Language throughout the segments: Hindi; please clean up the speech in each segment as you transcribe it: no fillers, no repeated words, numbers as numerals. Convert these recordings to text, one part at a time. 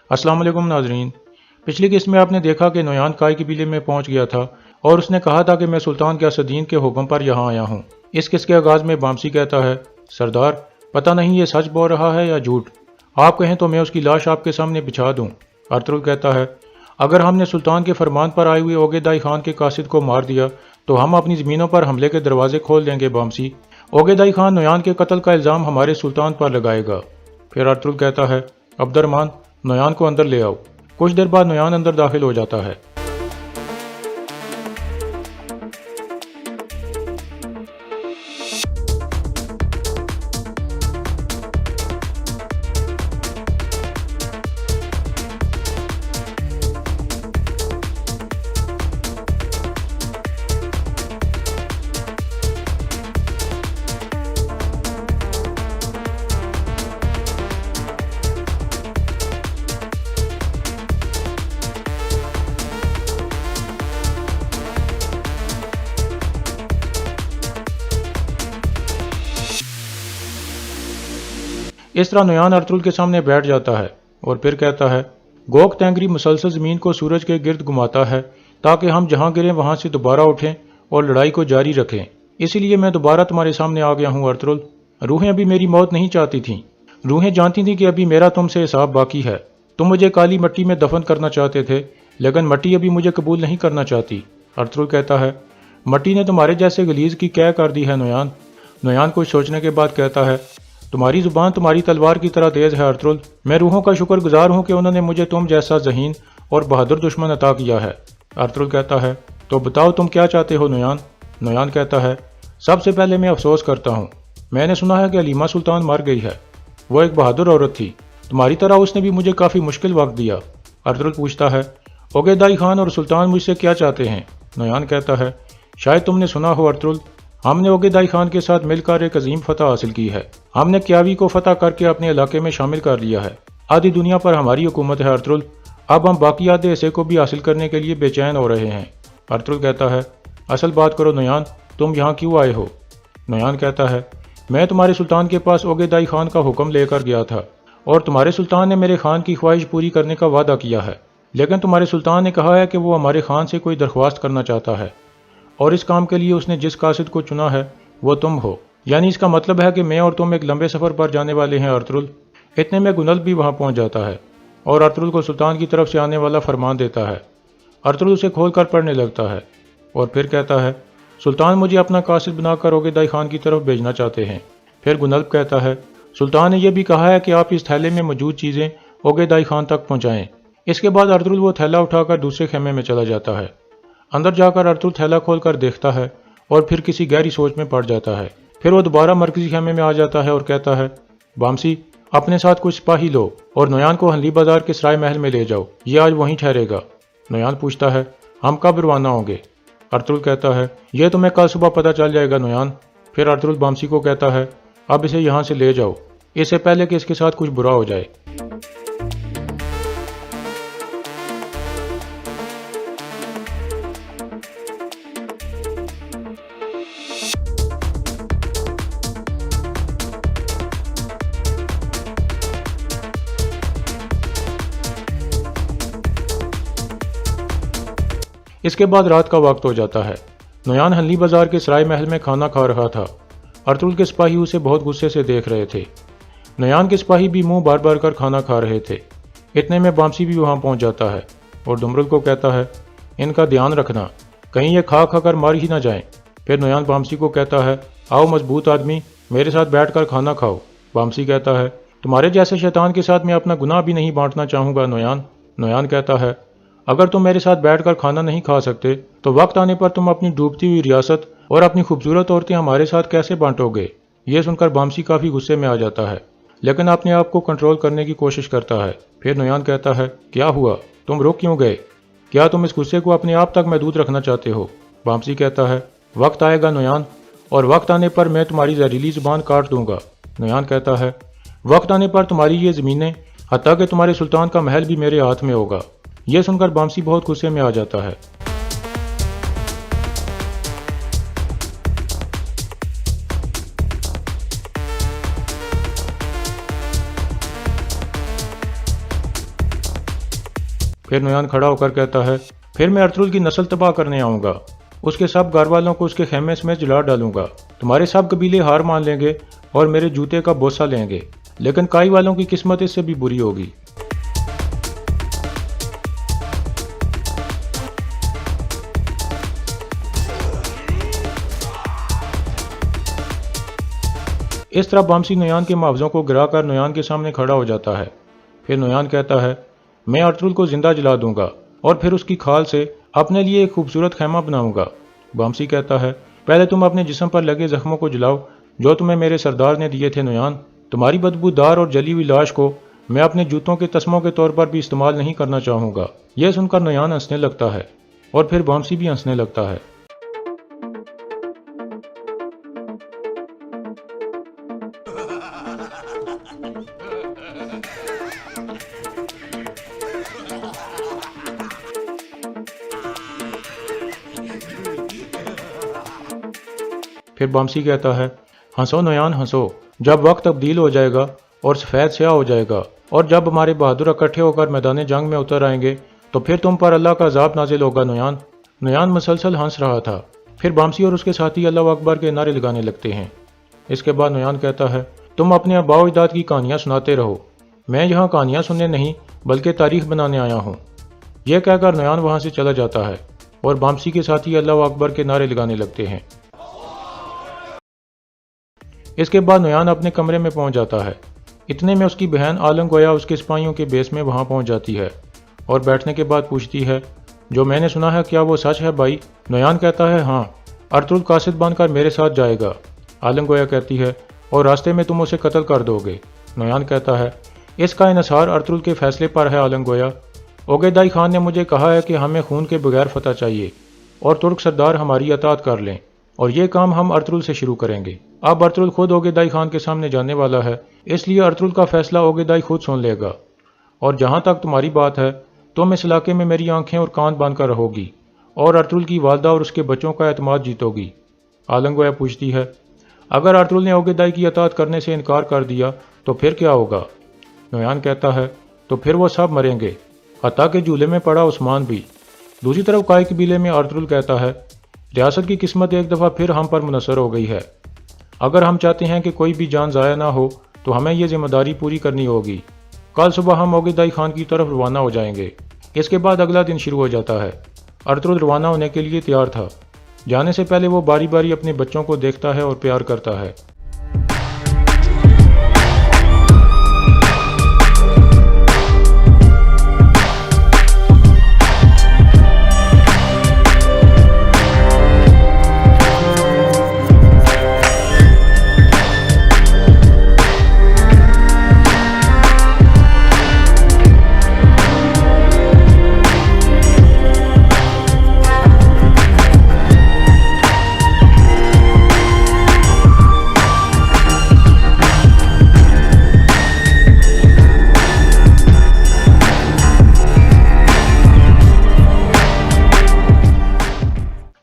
अस्सलाम वालेकुम नाजरीन। पिछली किस्त में आपने देखा कि नोयान काय कबीले में पहुंच गया था और उसने कहा था कि मैं सुल्तान ग्यासुद्दीन के हुक्म पर यहाँ आया हूँ। इस किस्त के आगाज में बामसी कहता है, सरदार पता नहीं ये सच बोल रहा है या झूठ, आप कहें तो मैं उसकी लाश आपके सामने बिछा दूँ। अर्तुगरुल कहता है, अगर हमने सुल्तान के फरमान पर आए हुए ओगेदाई खान के कासिद को मार दिया तो हम अपनी ज़मीनों पर हमले के दरवाजे खोल देंगे बामसी। ओगेदाई खान नोयान के कत्ल का इल्ज़ाम हमारे सुल्तान पर लगाएगा। फिर अर्तुगरुल कहता है, अब्दुर्रहमान नोयान को अंदर ले आओ। कुछ देर बाद नोयान अंदर दाखिल हो जाता है। इस तरह नोयान अर्तुगरुल के सामने बैठ जाता है और फिर कहता है, गोक तेंगरी मुसलसल ज़मीन को सूरज के गिर्द घुमाता है ताकि हम जहाँ गिरें वहाँ से दोबारा उठें और लड़ाई को जारी रखें। इसीलिए मैं दोबारा तुम्हारे सामने आ गया हूँ अर्तुगरुल। रूहें अभी मेरी मौत नहीं चाहती थीं। रूहें जानती थीं कि अभी मेरा तुमसे हिसाब बाकी है। तुम मुझे काली मिट्टी में दफन करना चाहते थे, लेकिन मिट्टी अभी मुझे कबूल नहीं करना चाहती। अर्तुगरुल कहता है, मिट्टी ने तुम्हारे जैसे गलीज की क्या कर दी है नोयान। नोयान कुछ सोचने के बाद कहता है, तुम्हारी जुबान तुम्हारी तलवार की तरह तेज है अर्तुगरुल। मैं रूहों का शुक्रगुजार हूँ कि उन्होंने मुझे तुम जैसा ज़हीन और बहादुर दुश्मन अता किया है। अर्तुगरुल कहता है, तो बताओ तुम क्या चाहते हो नोयान। नोयान कहता है, सबसे पहले मैं अफसोस करता हूँ। मैंने सुना है कि हलीमा सुल्तान मर गई है। वो एक बहादुर औरत थी, तुम्हारी तरह उसने भी मुझे काफ़ी मुश्किल वक्त दिया। अर्तुगरुल पूछता है, ओगेदाई खान और सुल्तान मुझसे क्या चाहते हैं। नोयान कहता है, शायद तुमने सुना हो अर्तुगरुल, हमने ओगेदाई खान के साथ मिलकर एक अजीम फतह हासिल की है। हमने क्यावी को फतह करके अपने इलाके में शामिल कर लिया है। आधी दुनिया पर हमारी हुकूमत है अर्तुगरुल। अब हम बाकी आधे हिस्से को भी हासिल करने के लिए बेचैन हो रहे हैं। अर्तुगरुल कहता है, असल बात करो नोयान, तुम यहाँ क्यों आए हो। नोयान कहता है, मैं तुम्हारे सुल्तान के पास ओगेदाई खान का हुक्म लेकर गया था और तुम्हारे सुल्तान ने मेरे खान की ख्वाहिश पूरी करने का वादा किया है, लेकिन तुम्हारे सुल्तान ने कहा है कि वो हमारे खान से कोई दरख्वास्त करना चाहता है और इस काम के लिए उसने जिस कासिद को चुना है वो तुम हो। यानी इसका मतलब है कि मैं और तुम एक लंबे सफ़र पर जाने वाले हैं अर्तुगरुल। इतने में गुनल भी वहाँ पहुँच जाता है और अर्तुगरुल को सुल्तान की तरफ से आने वाला फरमान देता है। अर्तुगरुल उसे खोल कर पढ़ने लगता है और फिर कहता है, सुल्तान मुझे अपना कासिद बनाकर ओगेदाई खान की तरफ भेजना चाहते हैं। फिर गुनल्ब कहता है, सुल्तान ने यह भी कहा है कि आप इस थैले में मौजूद चीज़ें ओगेदाई खान तक पहुँचाएँ। इसके बाद अर्तुगरुल वो थैला उठाकर दूसरे खेमे में चला जाता है। अंदर जाकर अर्तुगरुल थैला खोलकर देखता है और फिर किसी गहरी सोच में पड़ जाता है। फिर वो दोबारा मरकजी खेमे में आ जाता है और कहता है, बामसी अपने साथ कुछ सिपाही लो और नोयान को हंली बाजार के सराय महल में ले जाओ, ये आज वहीं ठहरेगा। नोयान पूछता है, हम कब रवाना होंगे। अर्तुगरुल कहता है, यह तुम्हें कल सुबह पता चल जाएगा नोयान। फिर अर्तुगरुल बामसी को कहता है, अब इसे यहाँ से ले जाओ, इससे पहले कि इसके साथ कुछ बुरा हो जाए। इसके बाद रात का वक्त हो जाता है। नोयान हंली बाजार के सराय महल में खाना खा रहा था। अर्तुगरुल के सिपाही उसे बहुत गुस्से से देख रहे थे। नोयान के सिपाही भी मुंह बार बार कर खाना खा रहे थे। इतने में बामसी भी वहां पहुंच जाता है और दुमरुल को कहता है, इनका ध्यान रखना, कहीं ये खा खाकर मार ही ना जाएं। फिर नोयान बामसी को कहता है, आओ मजबूत आदमी, मेरे साथ बैठकर खाना खाओ। बामसी कहता है, तुम्हारे जैसे शैतान के साथ मैं अपना गुनाह भी नहीं बांटना चाहूँगा नोयान। नोयान कहता है, अगर तुम मेरे साथ बैठकर खाना नहीं खा सकते तो वक्त आने पर तुम अपनी डूबती हुई रियासत और अपनी खूबसूरत औरतें हमारे साथ कैसे बांटोगे। ये सुनकर बामसी काफ़ी गुस्से में आ जाता है, लेकिन अपने आप को कंट्रोल करने की कोशिश करता है। फिर नोयान कहता है, क्या हुआ, तुम रुक क्यों गए, क्या तुम इस गुस्से को अपने आप तक महदूद रखना चाहते हो। बामसी कहता है, वक्त आएगा नोयान, और वक्त आने पर मैं तुम्हारी जहरीली जुबान काट दूंगा। नोयान कहता है, वक्त आने पर तुम्हारी ये ज़मीनें, हत्ता कि तुम्हारे सुल्तान का महल भी मेरे हाथ में होगा। यह सुनकर बामसी बहुत गुस्से में आ जाता है। फिर नोयान खड़ा होकर कहता है, फिर मैं अर्तुल की नस्ल तबाह करने आऊँगा। उसके सब घर वालों को उसके खेमे में जला डालूंगा। तुम्हारे सब कबीले हार मान लेंगे और मेरे जूते का बोसा लेंगे, लेकिन काई वालों की किस्मत इससे भी बुरी होगी। इस तरह बामसी नोयान के मुआवजों को गिराकर नोयान के सामने खड़ा हो जाता है। फिर नोयान कहता है, मैं अर्तुल को जिंदा जला दूंगा और फिर उसकी खाल से अपने लिए एक खूबसूरत खैमा बनाऊंगा। बामसी कहता है, पहले तुम अपने जिस्म पर लगे जख्मों को जलाओ जो तुम्हें मेरे सरदार ने दिए थे नोयान। तुम्हारी बदबूदार और जली हुई लाश को मैं अपने जूतों के तस्मों के तौर पर भी इस्तेमाल नहीं करना चाहूंगा। यह सुनकर नोयान हंसने लगता है और फिर बामसी भी हंसने लगता है। फिर बामसी कहता है, हंसो नोयान हंसो, जब वक्त तब्दील हो जाएगा और सफ़ेद स्याह हो जाएगा और जब हमारे बहादुर इकट्ठे होकर मैदान जंग में उतर आएंगे तो फिर तुम पर अल्लाह का अज़ाब नाजिल होगा नोयान। नोयान मुसलसल हंस रहा था। फिर बामसी और उसके साथी अल्लाह अकबर के नारे लगाने लगते हैं। इसके बाद नोयान कहता है, तुम अपने आबाओ अजदाद की कहानियाँ सुनाते रहो, मैं यहाँ कहानियाँ सुनने नहीं बल्कि तारीख बनाने आया हूँ। यह कहकर नोयान वहाँ से चला जाता है और बामसी के साथी अल्लाह अकबर के नारे लगाने लगते हैं। इसके बाद नोयान अपने कमरे में पहुंच जाता है। इतने में उसकी बहन आलम गोया उसके सिपाहियों के बेस में वहां पहुंच जाती है और बैठने के बाद पूछती है, जो मैंने सुना है क्या वो सच है भाई? नोयान कहता है, हाँ, अर्तुल कासिद बनकर मेरे साथ जाएगा। आलम गोया कहती है, और रास्ते में तुम उसे कत्ल कर दोगे। नोयान कहता है, इसका इन्हिसार अर्तुल के फैसले पर है आलम गोया। ओगेदाई खान ने मुझे कहा है कि हमें खून के बगैर फतह चाहिए और तुर्क सरदार हमारी अतात कर लें, और ये काम हम अर्तुल से शुरू करेंगे। अब अर्तुल खुद ओगेदाई खान के सामने जाने वाला है, इसलिए अर्तुल का फैसला ओगेदाई खुद सुन लेगा। और जहाँ तक तुम्हारी बात है, तुम इस इलाके में मेरी आंखें और कान बनकर रहोगी और अर्तुल की वालदा और उसके बच्चों का एतमाद जीतोगी। आलम गोया पूछती है, अगर अर्तुल ने ओगेदाई की अतात करने से इनकार कर दिया तो फिर क्या होगा? नोयान कहता है, तो फिर वो सब मरेंगे, हत्ता के झूले में पड़ा उस्मान भी। दूसरी तरफ काई कबीले में अर्तुल कहता है, रियासत की किस्मत एक दफ़ा फिर हम पर मुनसर हो गई है। अगर हम चाहते हैं कि कोई भी जान ज़ाया ना हो तो हमें ये जिम्मेदारी पूरी करनी होगी। कल सुबह हम ओगेदाई खान की तरफ रवाना हो जाएंगे। इसके बाद अगला दिन शुरू हो जाता है। अर्तुल रवाना होने के लिए तैयार था। जाने से पहले वो बारी बारी अपने बच्चों को देखता है और प्यार करता है।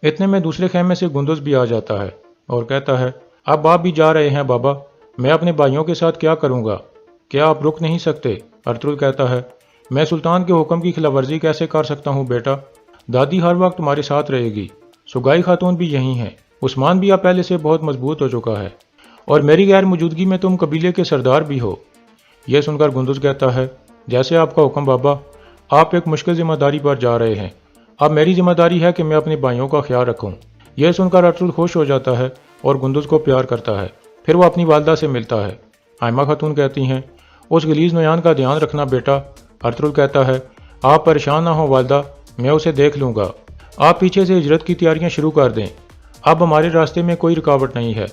इतने में दूसरे खेमे से गुंदुज भी आ जाता है और कहता है, अब आप भी जा रहे हैं बाबा, मैं अपने भाइयों के साथ क्या करूंगा? क्या आप रुक नहीं सकते? अर्तुल कहता है, मैं सुल्तान के हुक्म की खिलाफवर्जी कैसे कर सकता हूँ बेटा? दादी हर वक्त तुम्हारे साथ रहेगी, सुगाई खातून भी यहीं है, उस्मान भी अब पहले से बहुत मजबूत हो चुका है और मेरी गैर मौजूदगी में तुम कबीले के सरदार भी हो। यह सुनकर गुंदुज कहता है, जैसे आपका हुक्म बाबा, आप एक मुश्किल जिम्मेदारी पर जा रहे हैं। अब मेरी जिम्मेदारी है कि मैं अपने भाइयों का ख्याल रखूं। यह सुनकर अर्तुल खुश हो जाता है और गुंदुज को प्यार करता है। फिर वो अपनी वालदा से मिलता है। आयमा खातून कहती हैं, उस गलीज नोयान का ध्यान रखना बेटा। अर्तुल कहता है, आप परेशान ना हो वालदा, मैं उसे देख लूँगा। आप पीछे से हिजरत की तैयारियाँ शुरू कर दें, अब हमारे रास्ते में कोई रुकावट नहीं है।